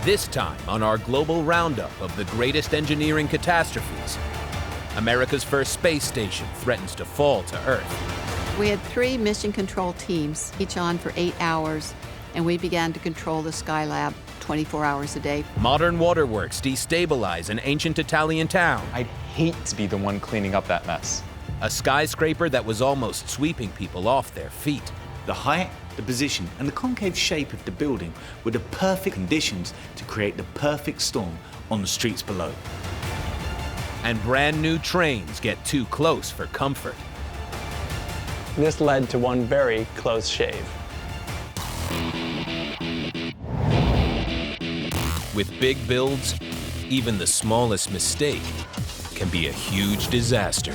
This time on our global roundup of the greatest engineering catastrophes, America's first space station threatens to fall to Earth. We had 3 mission control teams, each on for 8 hours, and we began to control the Skylab 24 hours a day. Modern waterworks destabilize an ancient Italian town. I'd hate to be the one cleaning up that mess. A skyscraper that was almost sweeping people off their feet. The height, the position, and the concave shape of the building were the perfect conditions to create the perfect storm on the streets below. And brand new trains get too close for comfort. This led to one very close shave. With big builds, even the smallest mistake can be a huge disaster.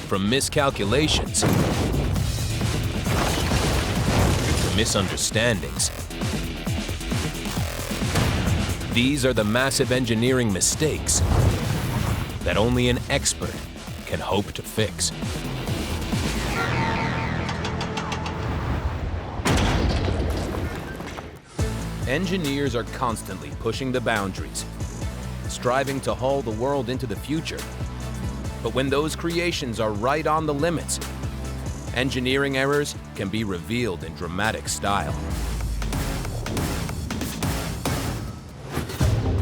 From miscalculations to misunderstandings. These are the massive engineering mistakes that only an expert can hope to fix. Engineers are constantly pushing the boundaries, striving to haul the world into the future. But when those creations are right on the limits, engineering errors can be revealed in dramatic style.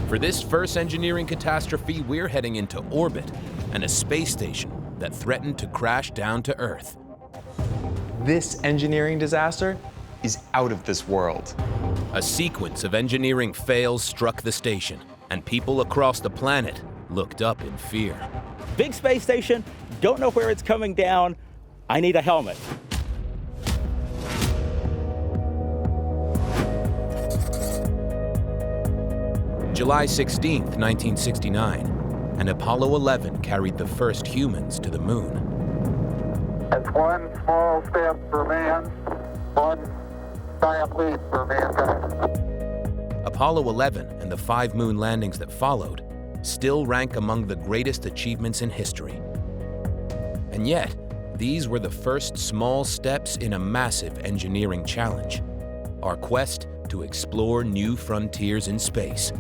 For this first engineering catastrophe, we're heading into orbit and a space station that threatened to crash down to Earth. This engineering disaster is out of this world. A sequence of engineering fails struck the station, and people across the planet looked up in fear. Big space station, don't know where it's coming down. I need a helmet. July 16th, 1969, and Apollo 11 carried the first humans to the moon. It's one small step for man, one giant leap for mankind. Apollo 11 and the 5 moon landings that followed still rank among the greatest achievements in history. And yet, these were the first small steps in a massive engineering challenge, our quest to explore new frontiers in space.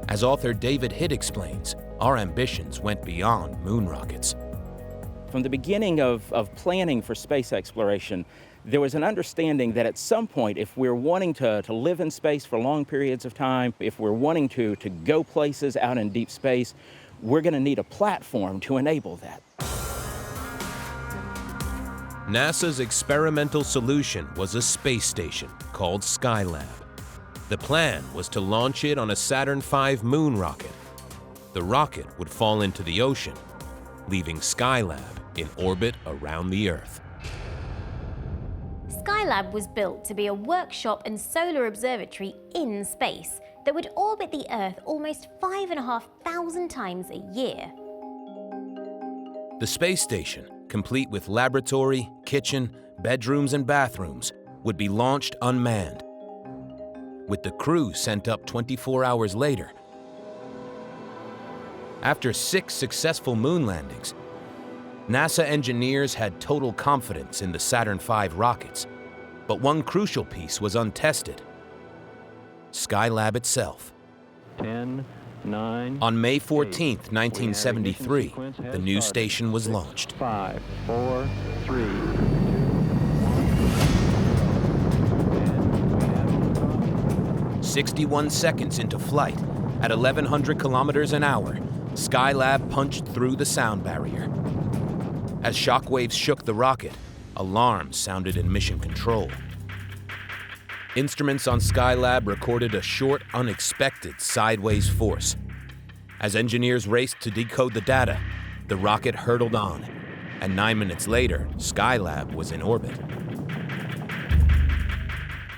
As author David Hitt explains, our ambitions went beyond moon rockets. From the beginning of planning for space exploration, there was an understanding that at some point, if we're wanting to live in space for long periods of time, if we're wanting to go places out in deep space, we're going to need a platform to enable that. NASA's experimental solution was a space station called Skylab. The plan was to launch it on a Saturn V moon rocket. The rocket would fall into the ocean, leaving Skylab in orbit around the Earth. Skylab was built to be a workshop and solar observatory in space that would orbit the Earth almost 5,500 times a year. The space station, complete with laboratory, kitchen, bedrooms, and bathrooms, would be launched unmanned, with the crew sent up 24 hours later. After 6 successful moon landings, NASA engineers had total confidence in the Saturn V rockets, but one crucial piece was untested: Skylab itself. 10, 9, On May 14th, 1973, the new station was launched. 5, 4, 3. 61 seconds into flight, at 1,100 kilometers an hour, Skylab punched through the sound barrier. As shockwaves shook the rocket, alarms sounded in mission control. Instruments on Skylab recorded a short, unexpected sideways force. As engineers raced to decode the data, the rocket hurtled on, and 9 minutes later, Skylab was in orbit.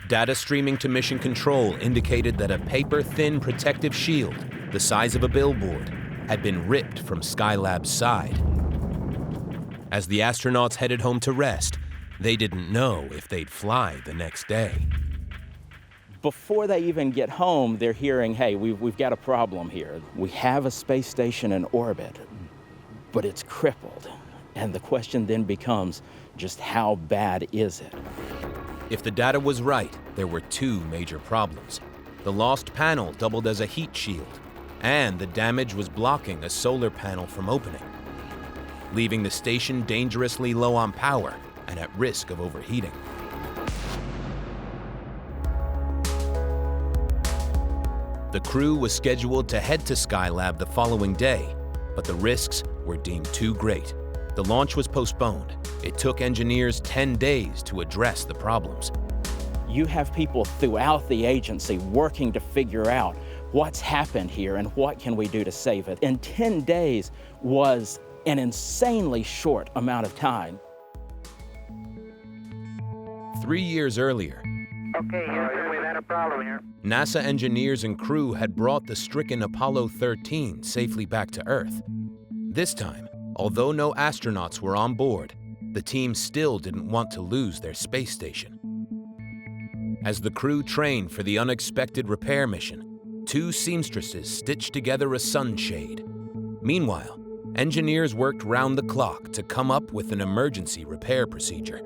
Data streaming to mission control indicated that a paper-thin protective shield, the size of a billboard, had been ripped from Skylab's side. As the astronauts headed home to rest, they didn't know if they'd fly the next day. Before they even get home, they're hearing, hey, we've got a problem here. We have a space station in orbit, but it's crippled. And the question then becomes, just how bad is it? If the data was right, there were two major problems. The lost panel doubled as a heat shield, and the damage was blocking a solar panel from opening, leaving the station dangerously low on power and at risk of overheating. The crew was scheduled to head to Skylab the following day, but the risks were deemed too great. The launch was postponed. It took engineers 10 days to address the problems. You have people throughout the agency working to figure out what's happened here and what can we do to save it. And 10 days was an insanely short amount of time. 3 years earlier, Okay, Houston, we've had a problem here. NASA engineers and crew had brought the stricken Apollo 13 safely back to Earth. This time, although no astronauts were on board, the team still didn't want to lose their space station. As the crew trained for the unexpected repair mission, two seamstresses stitched together a sunshade. Meanwhile, engineers worked round the clock to come up with an emergency repair procedure.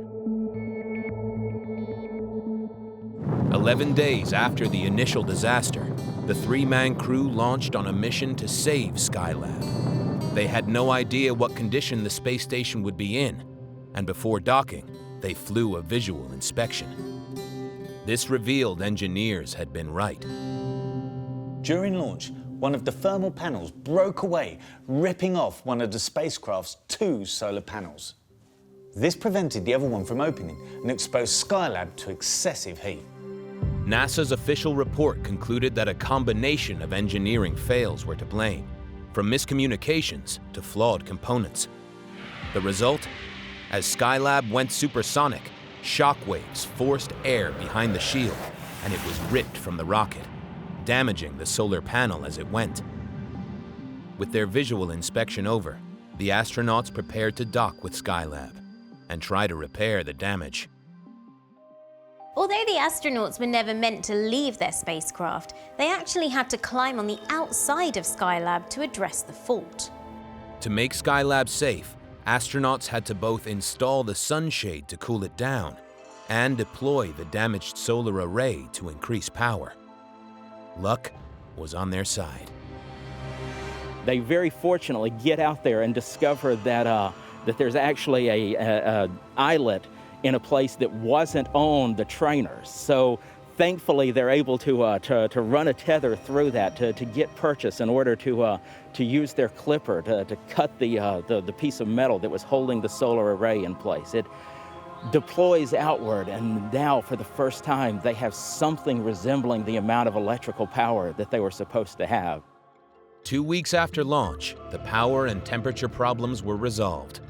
11 days after the initial disaster, the three-man crew launched on a mission to save Skylab. They had no idea what condition the space station would be in, and before docking, they flew a visual inspection. This revealed engineers had been right. During launch, one of the thermal panels broke away, ripping off one of the spacecraft's two solar panels. This prevented the other one from opening and exposed Skylab to excessive heat. NASA's official report concluded that a combination of engineering fails were to blame, from miscommunications to flawed components. The result? As Skylab went supersonic, shockwaves forced air behind the shield, and it was ripped from the rocket, damaging the solar panel as it went. With their visual inspection over, the astronauts prepared to dock with Skylab and try to repair the damage. Although the astronauts were never meant to leave their spacecraft, they actually had to climb on the outside of Skylab to address the fault. To make Skylab safe, astronauts had to both install the sunshade to cool it down and deploy the damaged solar array to increase power. Luck was on their side. They very fortunately get out there and discover that there's actually a islet in a place that wasn't on the trainers. So thankfully they're able to run a tether through that to get purchase in order to use their clipper to cut the piece of metal that was holding the solar array in place. It deploys outward, and now for the first time they have something resembling the amount of electrical power that they were supposed to have. 2 weeks after launch, the power and temperature problems were resolved.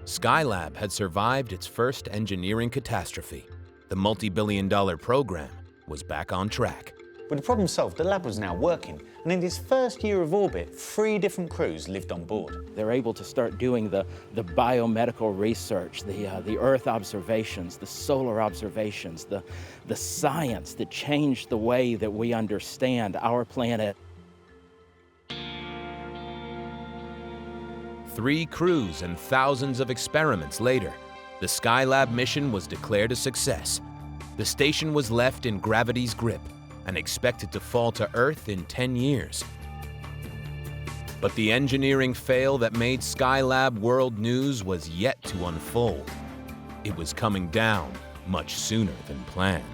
Skylab had survived its first engineering catastrophe. The multi-billion-dollar program was back on track. With the problem solved, the lab was now working, and in its first year of orbit, 3 different crews lived on board. They're able to start doing the biomedical research, the Earth observations, the solar observations, the science that changed the way that we understand our planet. 3 crews and thousands of experiments later, the Skylab mission was declared a success. The station was left in gravity's grip and expected to fall to Earth in 10 years. But the engineering fail that made Skylab world news was yet to unfold. It was coming down much sooner than planned.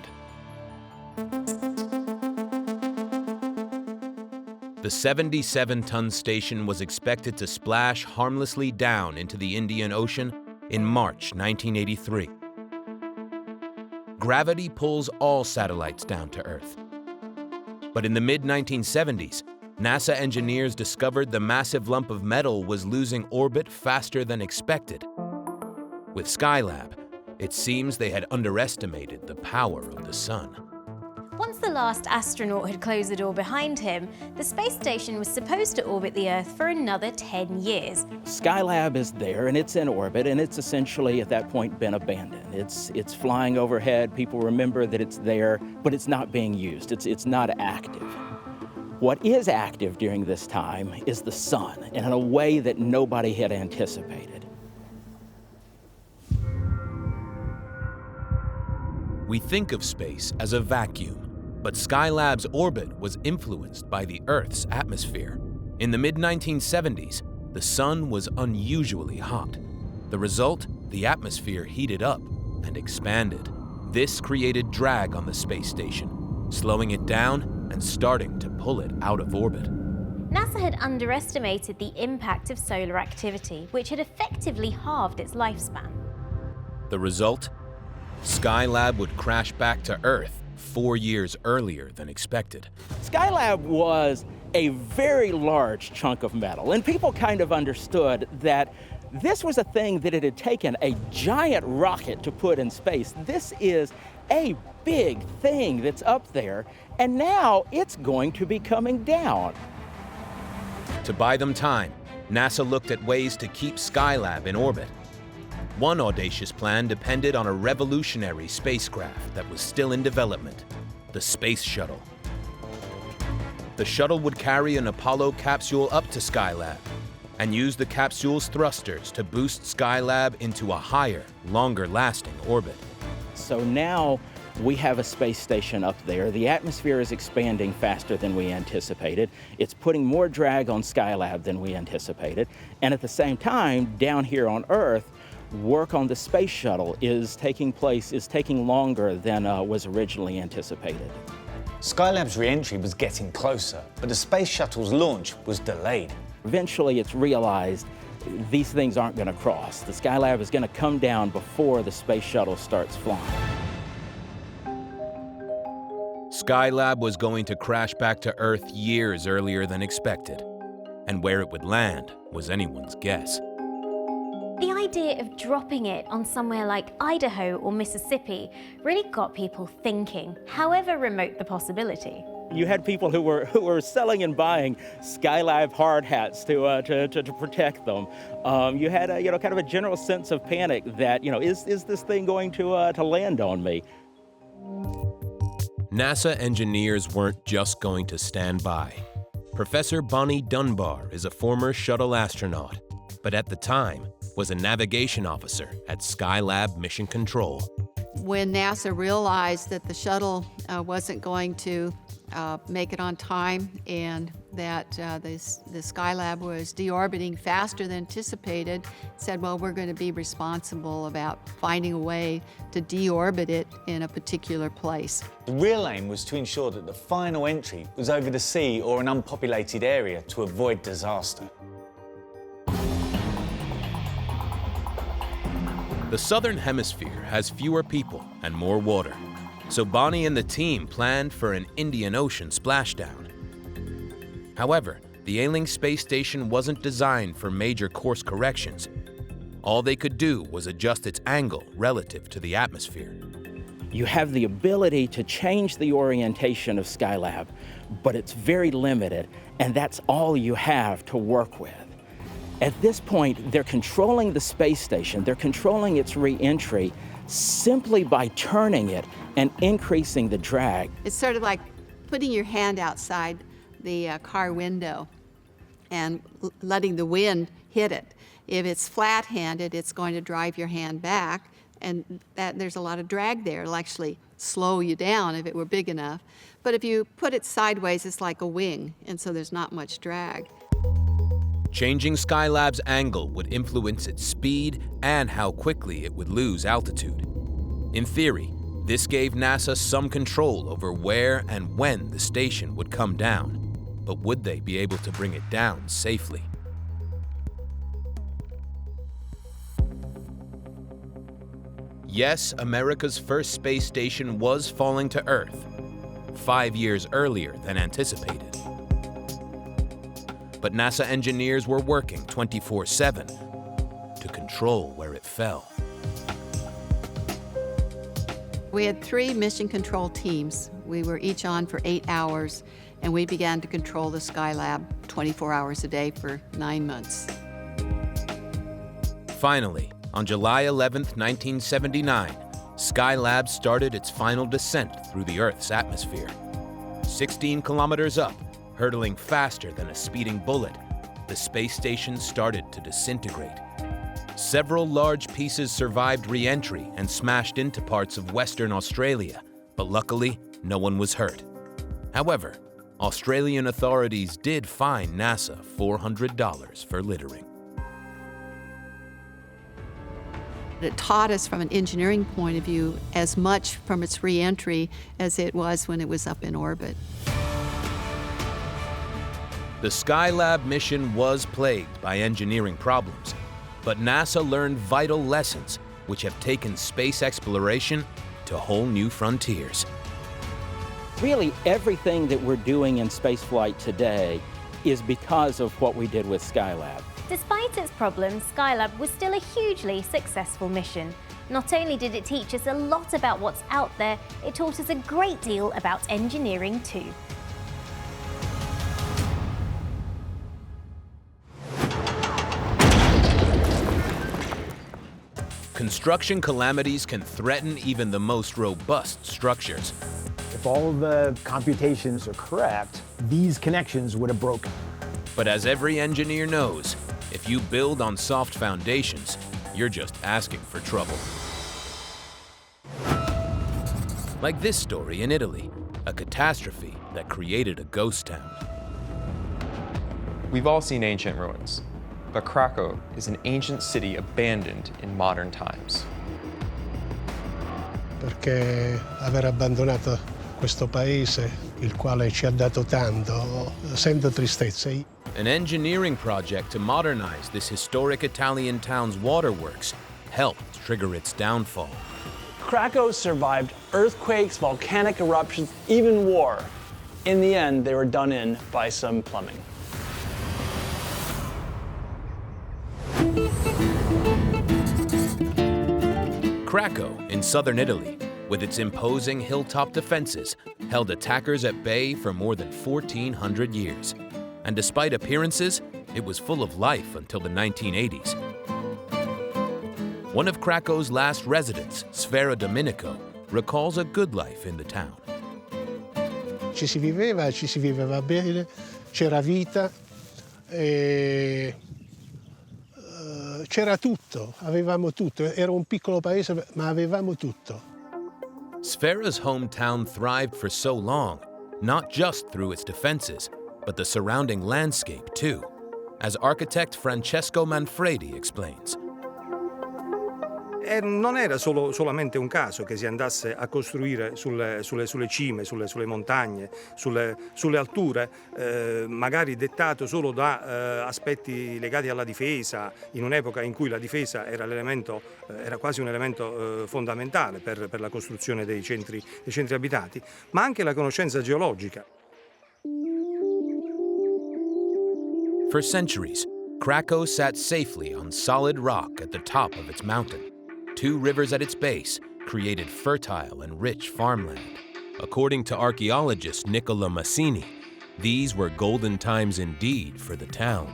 The 77-ton station was expected to splash harmlessly down into the Indian Ocean in March 1983. Gravity pulls all satellites down to Earth. But in the mid-1970s, NASA engineers discovered the massive lump of metal was losing orbit faster than expected. With Skylab, it seems they had underestimated the power of the sun. Once the last astronaut had closed the door behind him, the space station was supposed to orbit the Earth for another 10 years. Skylab is there and it's in orbit, and it's essentially at that point been abandoned. It's flying overhead, people remember that it's there, but it's not being used, it's not active. What is active during this time is the sun, and in a way that nobody had anticipated. We think of space as a vacuum, but Skylab's orbit was influenced by the Earth's atmosphere. In the mid-1970s, the sun was unusually hot. The result? The atmosphere heated up and expanded. This created drag on the space station, slowing it down and starting to pull it out of orbit. NASA had underestimated the impact of solar activity, which had effectively halved its lifespan. The result? Skylab would crash back to Earth 4 years earlier than expected. Skylab was a very large chunk of metal, and people kind of understood that this was a thing that it had taken a giant rocket to put in space. This is a big thing that's up there, and now it's going to be coming down. To buy them time, NASA looked at ways to keep Skylab in orbit. One audacious plan depended on a revolutionary spacecraft that was still in development, the Space Shuttle. The shuttle would carry an Apollo capsule up to Skylab and use the capsule's thrusters to boost Skylab into a higher, longer-lasting orbit. So now we have a space station up there. The atmosphere is expanding faster than we anticipated. It's putting more drag on Skylab than we anticipated. And at the same time, down here on Earth, work on the space shuttle is taking longer than was originally anticipated. Skylab's re-entry was getting closer, but the space shuttle's launch was delayed. Eventually, it's realized these things aren't going to cross. The Skylab is going to come down before the space shuttle starts flying. Skylab was going to crash back to Earth years earlier than expected, and where it would land was anyone's guess. The idea of dropping it on somewhere like Idaho or Mississippi really got people thinking, however remote the possibility. You had people who were selling and buying Skylab hard hats to protect them. You had kind of a general sense of panic that is this thing going to land on me? NASA engineers weren't just going to stand by. Professor Bonnie Dunbar is a former shuttle astronaut, but at the time was a navigation officer at Skylab Mission Control. When NASA realized that the shuttle wasn't going to make it on time and that the Skylab was deorbiting faster than anticipated, said, well, we're going to be responsible about finding a way to deorbit it in a particular place. The real aim was to ensure that the final entry was over the sea or an unpopulated area to avoid disaster. The Southern Hemisphere has fewer people and more water, so Bonnie and the team planned for an Indian Ocean splashdown. However, the ailing space station wasn't designed for major course corrections. All they could do was adjust its angle relative to the atmosphere. You have the ability to change the orientation of Skylab, but it's very limited, and that's all you have to work with. At this point, they're controlling the space station, they're controlling its re-entry simply by turning it and increasing the drag. It's sort of like putting your hand outside the car window and letting the wind hit it. If it's flat-handed, it's going to drive your hand back, and there's a lot of drag there. It'll actually slow you down if it were big enough. But if you put it sideways, it's like a wing, and so there's not much drag. Changing Skylab's angle would influence its speed and how quickly it would lose altitude. In theory, this gave NASA some control over where and when the station would come down, but would they be able to bring it down safely? Yes, America's first space station was falling to Earth 5 years earlier than anticipated. But NASA engineers were working 24/7 to control where it fell. We had 3 mission control teams. We were each on for 8 hours, and we began to control the Skylab 24 hours a day for 9 months. Finally, on July 11, 1979, Skylab started its final descent through the Earth's atmosphere. 16 kilometers up, hurtling faster than a speeding bullet, the space station started to disintegrate. Several large pieces survived re-entry and smashed into parts of Western Australia, but luckily, no one was hurt. However, Australian authorities did fine NASA $400 for littering. It taught us from an engineering point of view as much from its re-entry as it was when it was up in orbit. The Skylab mission was plagued by engineering problems, but NASA learned vital lessons which have taken space exploration to whole new frontiers. Really, everything that we're doing in spaceflight today is because of what we did with Skylab. Despite its problems, Skylab was still a hugely successful mission. Not only did it teach us a lot about what's out there, it taught us a great deal about engineering too. Construction calamities can threaten even the most robust structures. If all the computations are correct, these connections would have broken. But as every engineer knows, if you build on soft foundations, you're just asking for trouble. Like this story in Italy, a catastrophe that created a ghost town. We've all seen ancient ruins, but Craco is an ancient city abandoned in modern times. Perché aver abbandonato questo paese, il quale ci ha dato tanto, sento tristezza. An engineering project to modernize this historic Italian town's waterworks helped trigger its downfall. Craco survived earthquakes, volcanic eruptions, even war. In the end, they were done in by some plumbing. Craco, in southern Italy, with its imposing hilltop defenses, held attackers at bay for more than 1,400 years. And despite appearances, it was full of life until the 1980s. One of Craco's last residents, Sfera Domenico, recalls a good life in the town. Ci si viveva bene, c'era vita, c'era tutto, avevamo tutto. Era un piccolo paese, ma avevamo tutto. Sfera's hometown thrived for so long, not just through its defenses, but the surrounding landscape too, as architect Francesco Manfredi explains. Non era solamente un caso che si andasse a costruire sulle cime, sulle montagne, sulle alture, magari dettato solo da aspetti legati alla difesa, in un'epoca in cui la difesa era quasi un elemento fondamentale per la costruzione dei centri abitati, ma anche la conoscenza geologica. For centuries, Craco sat safely on solid rock at the top of its mountain. 2 rivers at its base created fertile and rich farmland. According to archaeologist Nicola Massini, these were golden times indeed for the town.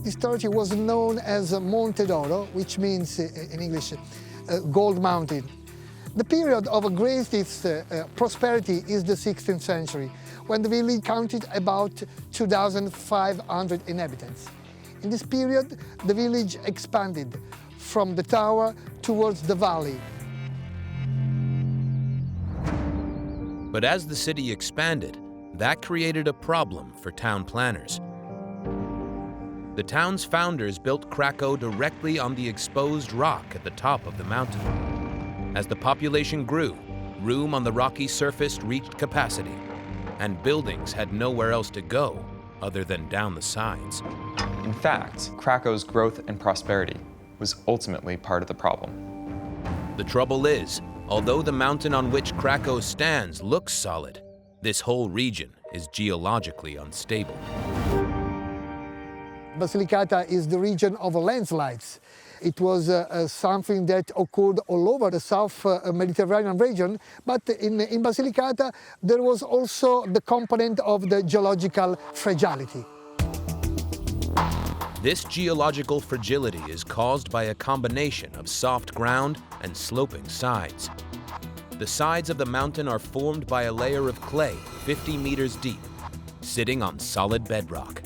Historically, it was known as Monte d'Oro, which means in English gold mountain. The period of greatest prosperity is the 16th century, when the village counted about 2,500 inhabitants. In this period, the village expanded from the tower towards the valley. But as the city expanded, that created a problem for town planners. The town's founders built Craco directly on the exposed rock at the top of the mountain. As the population grew, room on the rocky surface reached capacity, and buildings had nowhere else to go other than down the sides. In fact, Craco's growth and prosperity was ultimately part of the problem. The trouble is, although the mountain on which Craco stands looks solid, this whole region is geologically unstable. Basilicata is the region of landslides. It was something that occurred all over the South Mediterranean region, but in Basilicata there was also the component of the geological fragility. This geological fragility is caused by a combination of soft ground and sloping sides. The sides of the mountain are formed by a layer of clay 50 meters deep, sitting on solid bedrock.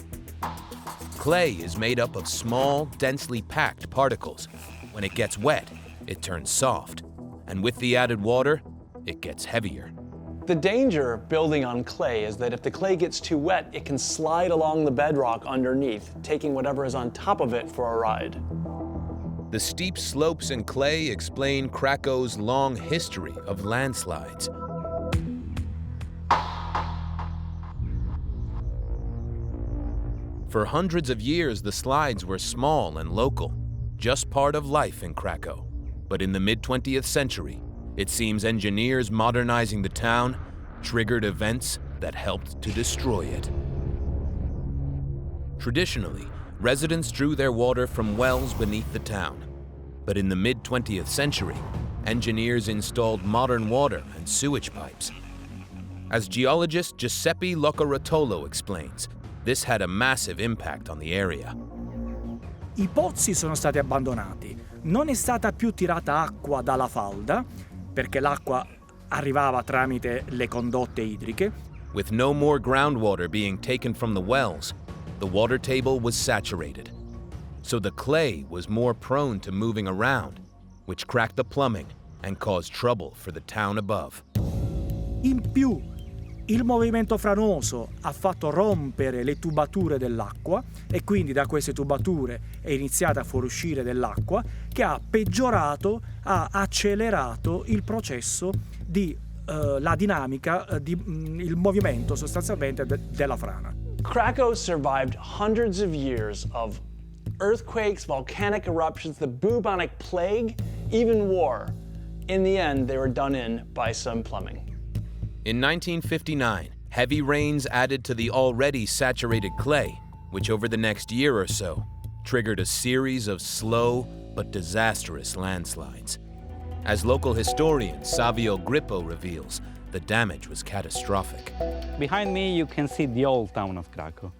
Clay is made up of small, densely packed particles. When it gets wet, it turns soft. And with the added water, it gets heavier. The danger of building on clay is that if the clay gets too wet, it can slide along the bedrock underneath, taking whatever is on top of it for a ride. The steep slopes in clay explain Craco's long history of landslides. For hundreds of years, the slides were small and local, just part of life in Craco. But in the mid-20th century, it seems engineers modernizing the town triggered events that helped to destroy it. Traditionally, residents drew their water from wells beneath the town. But in the mid-20th century, engineers installed modern water and sewage pipes. As geologist Giuseppe Locoratolo explains, this had a massive impact on the area. I pozzi sono stati abbandonati, non è stata più tirata acqua dalla falda, perché l'acqua arrivava tramite le condotte idriche. With no more groundwater being taken from the wells, the water table was saturated. So the clay was more prone to moving around, which cracked the plumbing and caused trouble for the town above. In più, il movimento franoso ha fatto rompere le tubature dell'acqua e quindi da queste tubature è iniziata a fuoriuscire dell'acqua che ha peggiorato, ha accelerato il processo di la dinamica, il movimento sostanzialmente della frana. Craco survived hundreds of years of earthquakes, volcanic eruptions, the bubonic plague, even war. In the end, they were done in by some plumbing. In 1959, heavy rains added to the already saturated clay, which over the next year or so triggered a series of slow but disastrous landslides. As local historian Savio Grippo reveals, the damage was catastrophic. Behind me you can see the old town of Craco.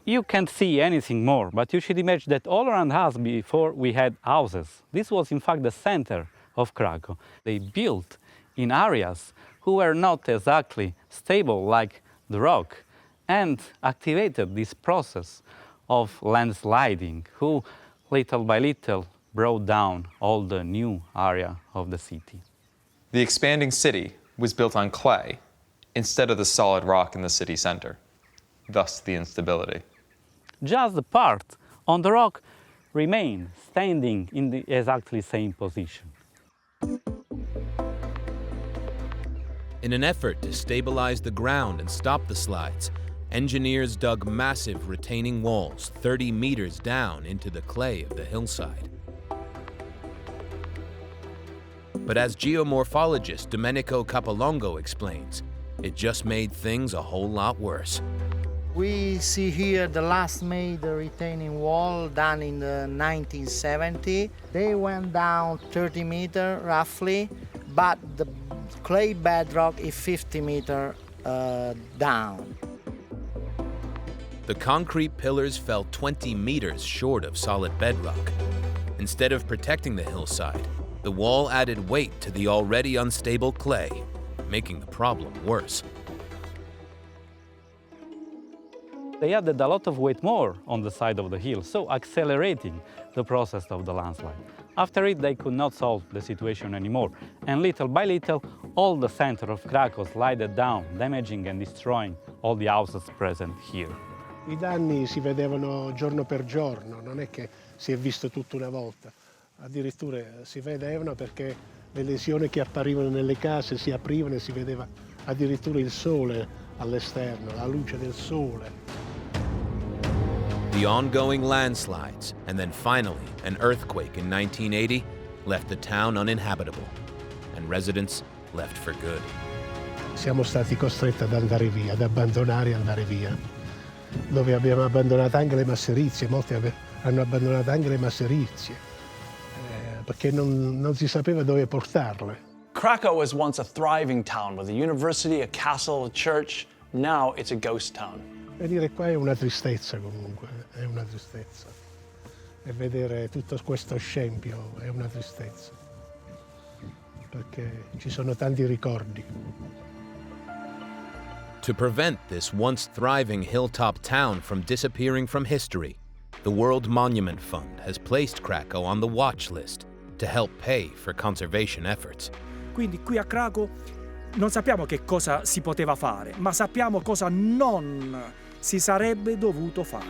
You can't see anything more, but you should imagine that all around us before we had houses. This was in fact the center of Craco. They built in areas who were not exactly stable like the rock and activated this process of landsliding, who little by little brought down all the new area of the city. The expanding city was built on clay instead of the solid rock in the city center, thus the instability. Just the part on the rock remained standing in the exactly same position. In an effort to stabilize the ground and stop the slides, engineers dug massive retaining walls 30 meters down into the clay of the hillside. But as geomorphologist Domenico Capolongo explains, it just made things a whole lot worse. We see here the last made retaining wall done in the 1970. They went down 30 meters roughly, but the clay bedrock is 50 meters down. The concrete pillars fell 20 meters short of solid bedrock. Instead of protecting the hillside, the wall added weight to the already unstable clay, making the problem worse. They added a lot of weight more on the side of the hill, so accelerating the process of the landslide. After it, they could not solve the situation anymore, and little by little, all the center of Craco slided down, damaging and destroying all the houses present here. I danni si vedevano giorno per giorno, non è che si è visto tutto una volta. Addirittura si vedevano perché le lesioni che apparivano nelle case si aprivano e si vedeva addirittura il sole all'esterno, la luce del sole. The ongoing landslides, and then finally an earthquake in 1980, left the town uninhabitable, and residents left for good. Siamo stati costretti ad andare via, ad abbandonare e andare via. Dove abbiamo abbandonato anche le masserizie, molti hanno abbandonato anche le masserizie, perché non si sapeva dove portarle. Craco was once a thriving town with a university, a castle, a church. Now it's a ghost town. Venire qua è una tristezza comunque, è una tristezza. E vedere tutto questo scempio è una tristezza, perché ci sono tanti ricordi. To prevent this once thriving hilltop town from disappearing from history, the World Monument Fund has placed Craco on the watch list to help pay for conservation efforts. Quindi qui a Craco non sappiamo che cosa si poteva fare, ma sappiamo cosa non si sarebbe dovuto fare.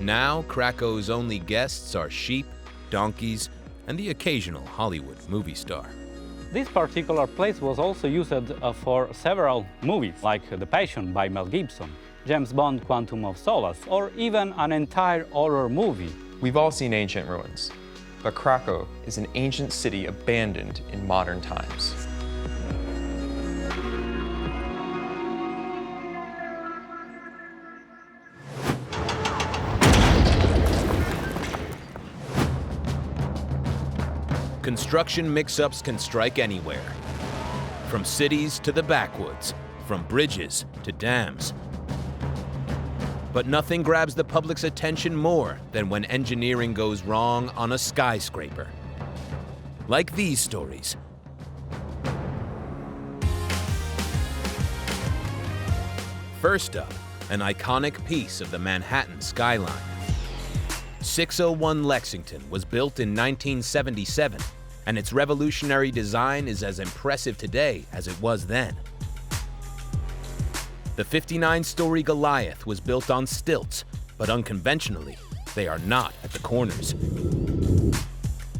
Now, Craco's only guests are sheep, donkeys, and the occasional Hollywood movie star. This particular place was also used for several movies, like The Passion by Mel Gibson, James Bond Quantum of Solace, or even an entire horror movie. We've all seen ancient ruins, but Craco is an ancient city abandoned in modern times. Construction mix-ups can strike anywhere. From cities to the backwoods, from bridges to dams. But nothing grabs the public's attention more than when engineering goes wrong on a skyscraper. Like these stories. First up, an iconic piece of the Manhattan skyline. 601 Lexington was built in 1977, and its revolutionary design is as impressive today as it was then. The 59-story Goliath was built on stilts, but unconventionally, they are not at the corners.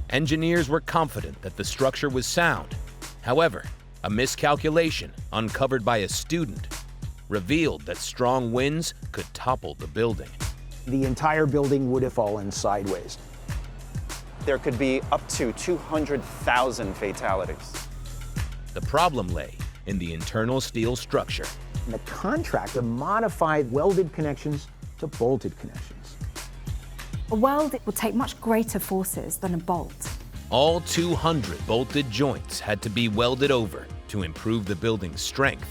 Engineers were confident that the structure was sound. However, a miscalculation uncovered by a student revealed that strong winds could topple the building. The entire building would have fallen sideways. There could be up to 200,000 fatalities. The problem lay in the internal steel structure. The contractor modified welded connections to bolted connections. A weld would take much greater forces than a bolt. All 200 bolted joints had to be welded over to improve the building's strength.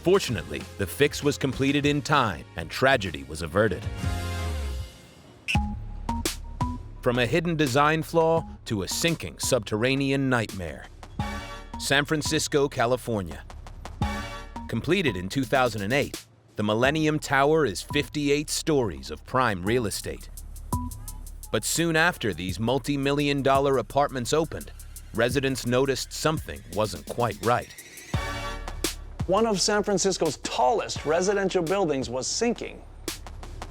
Fortunately, the fix was completed in time and tragedy was averted. From a hidden design flaw to a sinking subterranean nightmare. San Francisco, California. Completed in 2008, the Millennium Tower is 58 stories of prime real estate. But soon after these multi-million-dollar apartments opened, residents noticed something wasn't quite right. One of San Francisco's tallest residential buildings was sinking.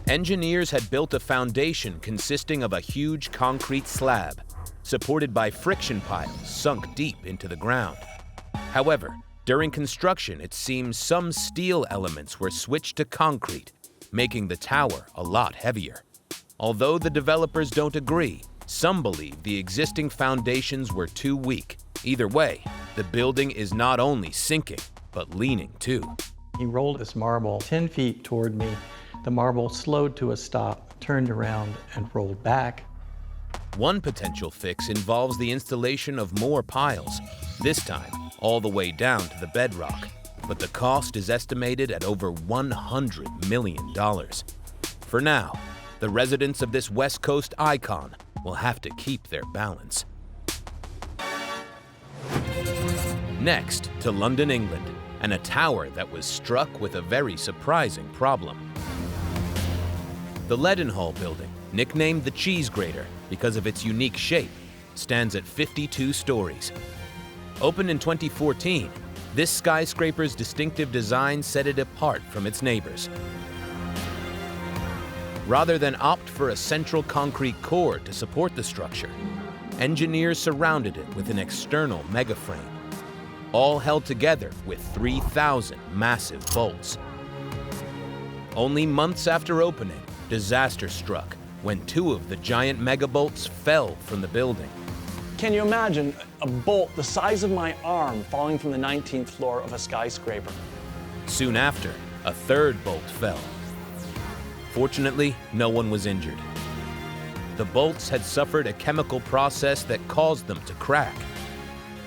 Engineers had built a foundation consisting of a huge concrete slab, supported by friction piles sunk deep into the ground. However, during construction, it seems some steel elements were switched to concrete, making the tower a lot heavier. Although the developers don't agree, some believe the existing foundations were too weak. Either way, the building is not only sinking, but leaning too. He rolled this marble 10 feet toward me. The marble slowed to a stop, turned around, and rolled back. One potential fix involves the installation of more piles, this time all the way down to the bedrock. But the cost is estimated at over $100 million. For now, the residents of this West Coast icon will have to keep their balance. Next, to London, England, and a tower that was struck with a very surprising problem. The Leadenhall building, nicknamed the Cheese Grater because of its unique shape, stands at 52 stories. Opened in 2014, this skyscraper's distinctive design set it apart from its neighbors. Rather than opt for a central concrete core to support the structure, engineers surrounded it with an external megaframe, all held together with 3,000 massive bolts. Only months after opening, disaster struck when 2 of the giant megabolts fell from the building. Can you imagine a bolt the size of my arm falling from the 19th floor of a skyscraper? Soon after, a 3rd bolt fell. Fortunately, no one was injured. The bolts had suffered a chemical process that caused them to crack.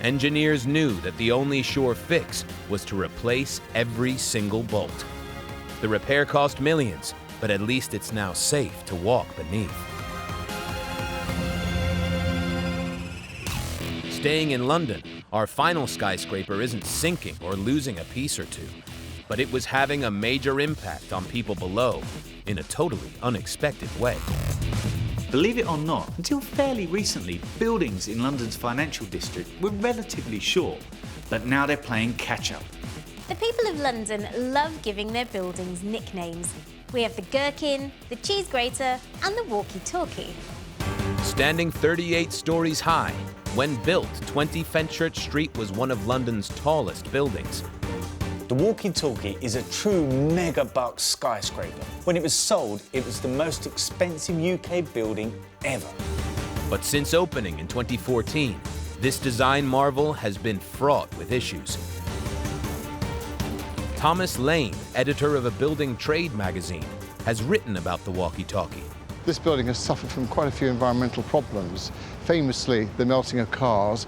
Engineers knew that the only sure fix was to replace every single bolt. The repair cost millions, but at least it's now safe to walk beneath. Staying in London, Our final skyscraper isn't sinking or losing a piece or two, but it was having a major impact on people below in a totally unexpected way. Believe it or not, until fairly recently, buildings in London's financial district were relatively short, but now they're playing catch-up. The people of London love giving their buildings nicknames. We have the Gherkin, the Cheese Grater, and the Walkie-Talkie. Standing 38 stories high, when built, 20 Fenchurch Street was one of London's tallest buildings. The Walkie-Talkie is a true mega-buck skyscraper. When it was sold, it was the most expensive UK building ever. But since opening in 2014, this design marvel has been fraught with issues. Thomas Lane, editor of a building trade magazine, has written about the Walkie-Talkie. This building has suffered from quite a few environmental problems, famously the melting of cars.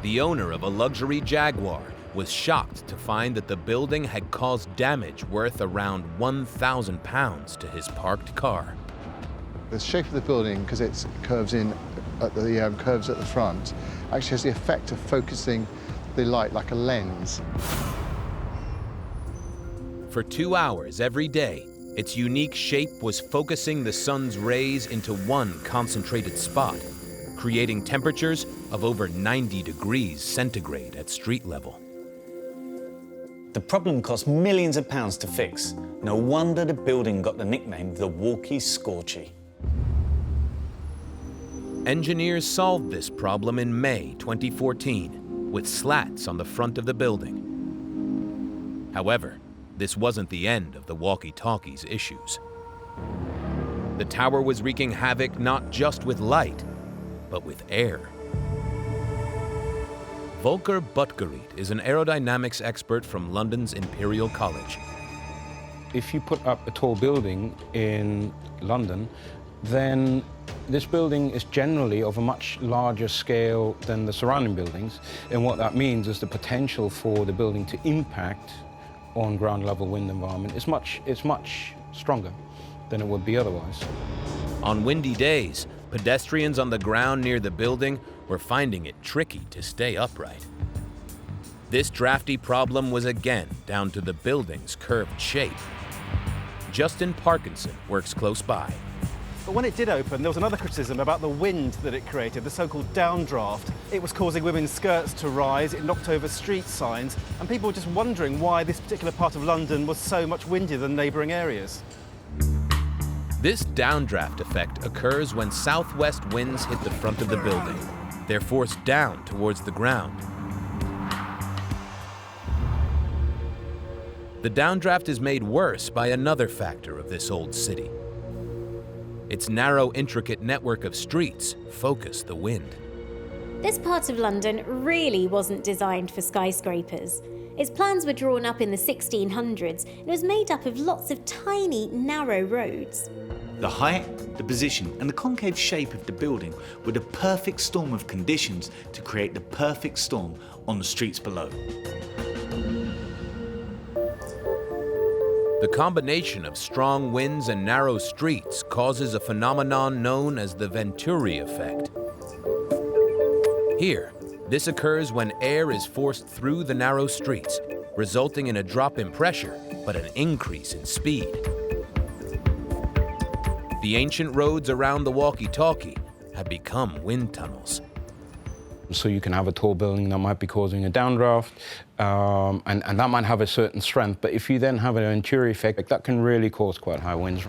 The owner of a luxury Jaguar was shocked to find that the building had caused damage worth around £1,000 to his parked car. The shape of the building, because it curves in at the curves at the front, actually has the effect of focusing the light like a lens. For 2 hours every day, its unique shape was focusing the sun's rays into one concentrated spot, creating temperatures of over 90 degrees centigrade at street level. The problem cost millions of pounds to fix. No wonder the building got the nickname the Walkie-Scorchy. Engineers solved this problem in May 2014 with slats on the front of the building. However, this wasn't the end of the Walkie-Talkie's issues. The tower was wreaking havoc not just with light, but with air. Volker Butgerit is an aerodynamics expert from London's Imperial College. If you put up a tall building in London, then this building is generally of a much larger scale than the surrounding buildings. And what that means is the potential for the building to impact on ground level wind environment is much stronger than it would be otherwise. On windy days, pedestrians on the ground near the building were finding it tricky to stay upright. This drafty problem was again down to the building's curved shape. Justin Parkinson works close by. But when it did open, there was another criticism about the wind that it created, the so-called downdraft. It was causing women's skirts to rise, it knocked over street signs, and people were just wondering why this particular part of London was so much windier than neighbouring areas. This downdraft effect occurs when southwest winds hit the front of the building. They're forced down towards the ground. The downdraft is made worse by another factor of this old city. Its narrow, intricate network of streets focus the wind. This part of London really wasn't designed for skyscrapers. Its plans were drawn up in the 1600s and it was made up of lots of tiny, narrow roads. The height, the position, and the concave shape of the building were the perfect storm of conditions to create the perfect storm on the streets below. The combination of strong winds and narrow streets causes a phenomenon known as the Venturi effect. Here, this occurs when air is forced through the narrow streets, resulting in a drop in pressure, but an increase in speed. The ancient roads around the Walkie-Talkie have become wind tunnels. So you can have a tall building that might be causing a downdraft, and that might have a certain strength, but if you then have an Venturi effect, that can really cause quite high winds.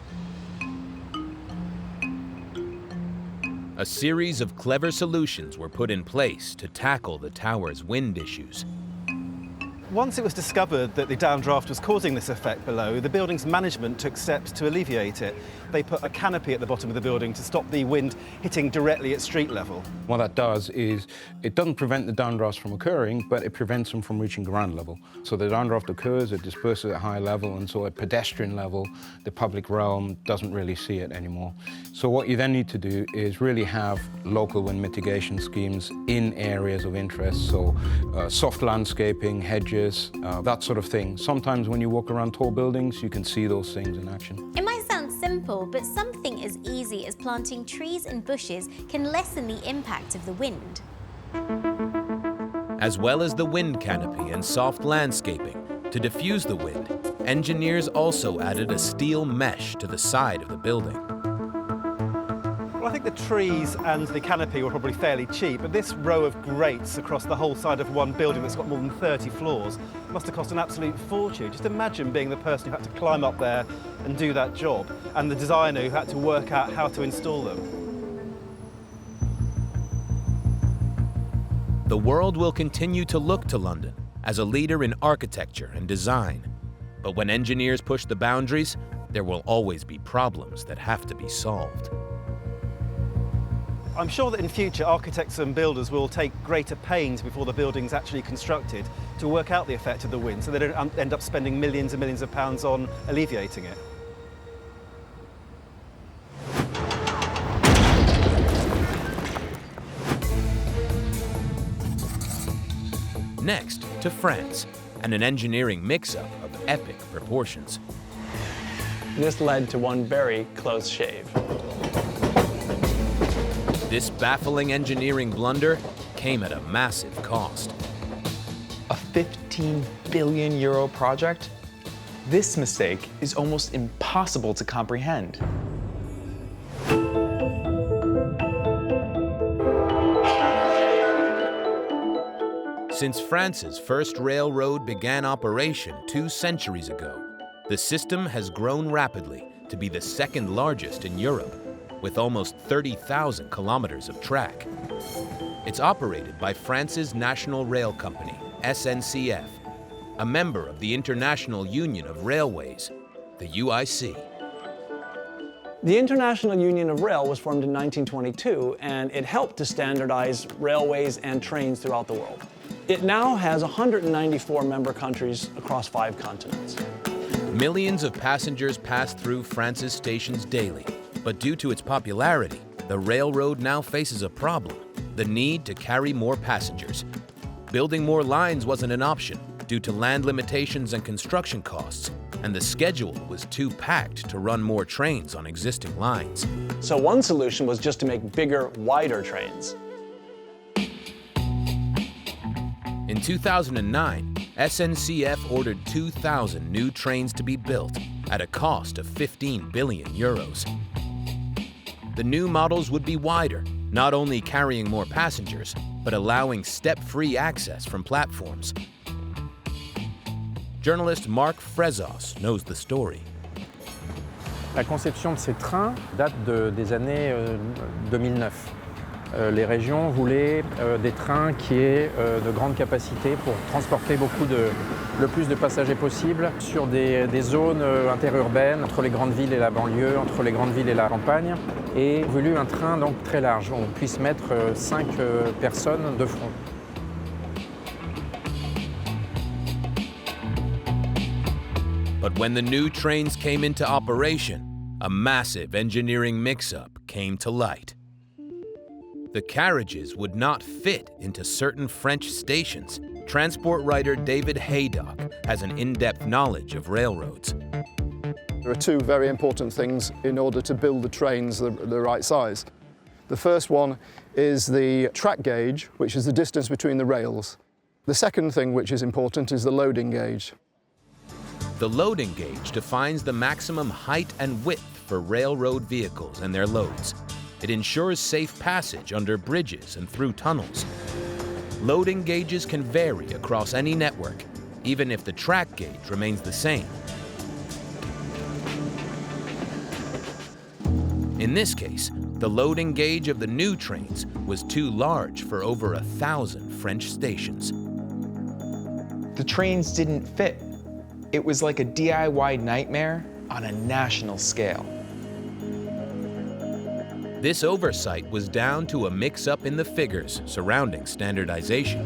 A series of clever solutions were put in place to tackle the tower's wind issues. Once it was discovered that the downdraft was causing this effect below, the building's management took steps to alleviate it. They put a canopy at the bottom of the building to stop the wind hitting directly at street level. What that does is it doesn't prevent the downdrafts from occurring, but it prevents them from reaching ground level. So the downdraft occurs, it disperses at high level, and so at pedestrian level, the public realm doesn't really see it anymore. So what you then need to do is really have local wind mitigation schemes in areas of interest, so soft landscaping, hedges, that sort of thing. Sometimes when you walk around tall buildings, you can see those things in action. It might sound simple, simple, but something as easy as planting trees and bushes can lessen the impact of the wind. As well as the wind canopy and soft landscaping, to diffuse the wind, engineers also added a steel mesh to the side of the building. Well, I think the trees and the canopy were probably fairly cheap, but this row of grates across the whole side of one building that's got more than 30 floors must have cost an absolute fortune. Just imagine being the person who had to climb up there and do that job, and the designer who had to work out how to install them. The world will continue to look to London as a leader in architecture and design. But when engineers push the boundaries, there will always be problems that have to be solved. I'm sure that in future architects and builders will take greater pains before the building's actually constructed to work out the effect of the wind, so they don't end up spending millions and millions of pounds on alleviating it. Next, to France, and an engineering mix-up of epic proportions. This led to one very close shave. This baffling engineering blunder came at a massive cost. A €15 billion project? This mistake is almost impossible to comprehend. Since France's first railroad began operation 2 centuries ago, the system has grown rapidly to be the second largest in Europe, with almost 30,000 kilometers of track. It's operated by France's national rail company, SNCF, a member of the International Union of Railways, the UIC. The International Union of Rail was formed in 1922, and it helped to standardize railways and trains throughout the world. It now has 194 member countries across 5 continents. Millions of passengers pass through France's stations daily, but due to its popularity, the railroad now faces a problem: the need to carry more passengers. Building more lines wasn't an option due to land limitations and construction costs, and the schedule was too packed to run more trains on existing lines. So one solution was just to make bigger, wider trains. In 2009, SNCF ordered 2,000 new trains to be built at a cost of €15 billion. The new models would be wider, not only carrying more passengers, but allowing step-free access from platforms. Journalist Mark Frezos knows the story. La conception de ces trains date des années 2009. Les régions voulaient des trains qui aient de grandes capacités pour transporter le plus de passagers possible sur des zones interurbaines, entre les grandes villes et la banlieue, entre les grandes villes et la campagne, et voulu un train donc très large, où on puisse mettre 5 personnes de front. But when the new trains came into operation, a massive engineering mix-up came to light. The carriages would not fit into certain French stations. Transport writer David Haydock has an in-depth knowledge of railroads. There are 2 very important things in order to build the trains the right size. The first one is the track gauge, which is the distance between the rails. The second thing which is important is the loading gauge. The loading gauge defines the maximum height and width for railroad vehicles and their loads. It ensures safe passage under bridges and through tunnels. Loading gauges can vary across any network, even if the track gauge remains the same. In this case, the loading gauge of the new trains was too large for over 1,000 French stations. The trains didn't fit. It was like a DIY nightmare on a national scale. This oversight was down to a mix-up in the figures surrounding standardization.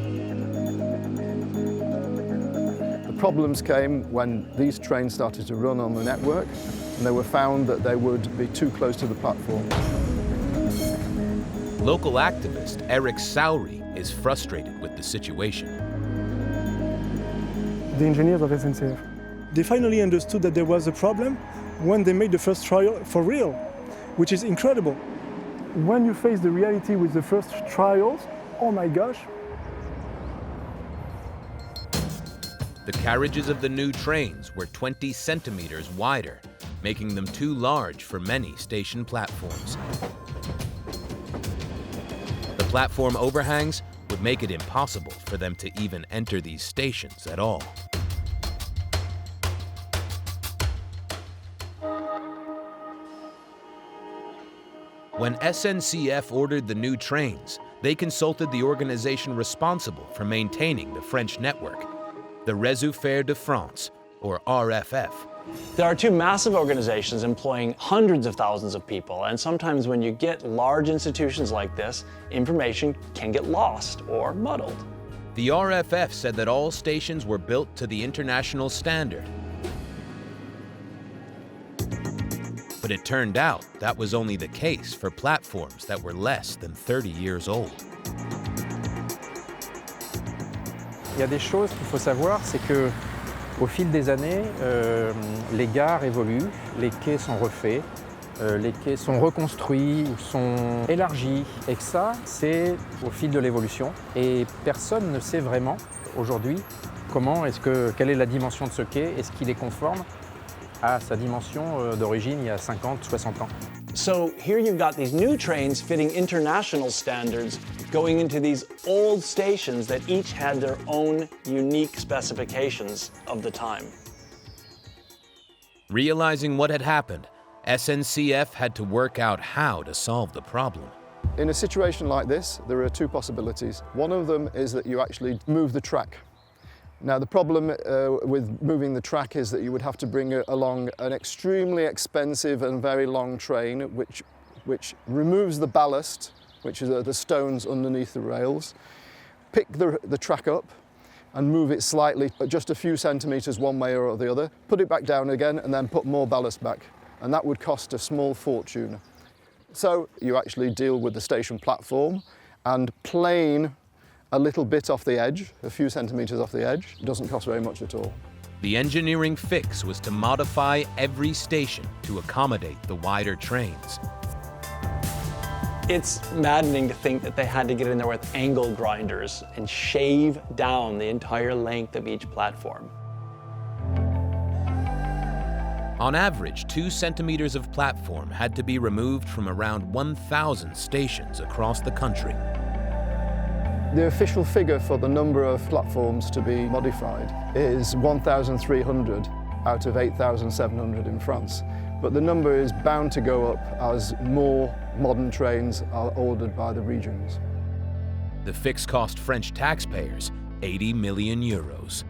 The problems came when these trains started to run on the network, and they were found that they would be too close to the platform. Local activist Eric Sowry is frustrated with the situation. The engineers of SNCF, they finally understood that there was a problem, when they made the first trial for real, which is incredible. When you face the reality with the first trials, oh my gosh. The carriages of the new trains were 20 centimeters wider, making them too large for many station platforms. The platform overhangs would make it impossible for them to even enter these stations at all. When SNCF ordered the new trains, they consulted the organization responsible for maintaining the French network, the Réseau Fer de France, or RFF. There are two massive organizations employing hundreds of thousands of people, and sometimes when you get large institutions like this, information can get lost or muddled. The RFF said that all stations were built to the international standard. But it turned out that was only the case for platforms that were less than 30 years old. Il y a des choses qu'il faut savoir, c'est que au fil des années, les gares évoluent, les quais sont refaits, les quais sont reconstruits ou sont élargis. Et que ça, c'est au fil de l'évolution. Et personne ne sait vraiment aujourd'hui quelle est la dimension de ce quai, est-ce qu'il est conforme à sa dimension d'origine il y a 50, 60 ans. So here you've got these new trains fitting international standards going into these old stations that each had their own unique specifications of the time. Realizing what had happened, SNCF had to work out how to solve the problem. In a situation like this, there are two possibilities. One of them is that you actually move the track. Now, the problem with moving the track is that you would have to bring along an extremely expensive and very long train, which removes the ballast, which is the stones underneath the rails, pick the track up and move it slightly, just a few centimetres one way or the other, put it back down again and then put more ballast back. And that would cost a small fortune. So you actually deal with the station platform and plane a little bit off the edge, a few centimetres off the edge. It doesn't cost very much at all. The engineering fix was to modify every station to accommodate the wider trains. It's maddening to think that they had to get in there with angle grinders and shave down the entire length of each platform. On average, 2 centimeters of platform had to be removed from around 1,000 stations across the country. The official figure for the number of platforms to be modified is 1,300 out of 8,700 in France. But the number is bound to go up as more modern trains are ordered by the regions. The fix cost French taxpayers 80 million euros.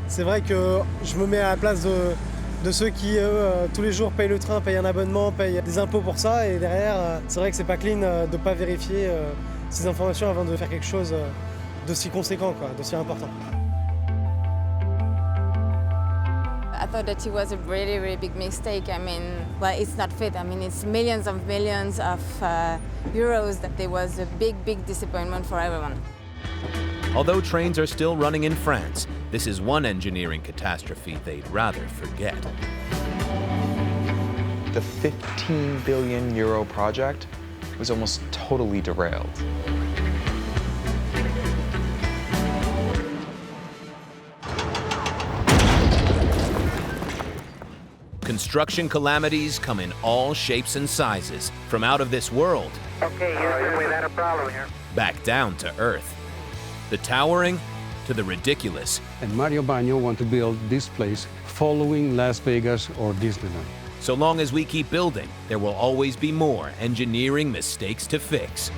C'est vrai que je me mets à la place de ceux qui, eux, tous les jours payent le train, payent un abonnement, payent des impôts pour ça, et derrière, c'est vrai que c'est pas clean de ne pas vérifier ces informations avant de faire quelque chose d'aussi conséquent, d'aussi important. I thought that it was a really, really big mistake. I mean, well, it's not fit. I mean, it's millions of euros. That there was a big, big disappointment for everyone. Although trains are still running in France, this is one engineering catastrophe they'd rather forget. The 15 billion euro project was almost totally derailed. Construction calamities come in all shapes and sizes, from out of this world Okay, Houston, we've had a problem here. back down to earth. The towering to the ridiculous. And Mario Bagno want to build this place following Las Vegas or Disneyland. So long as we keep building, there will always be more engineering mistakes to fix.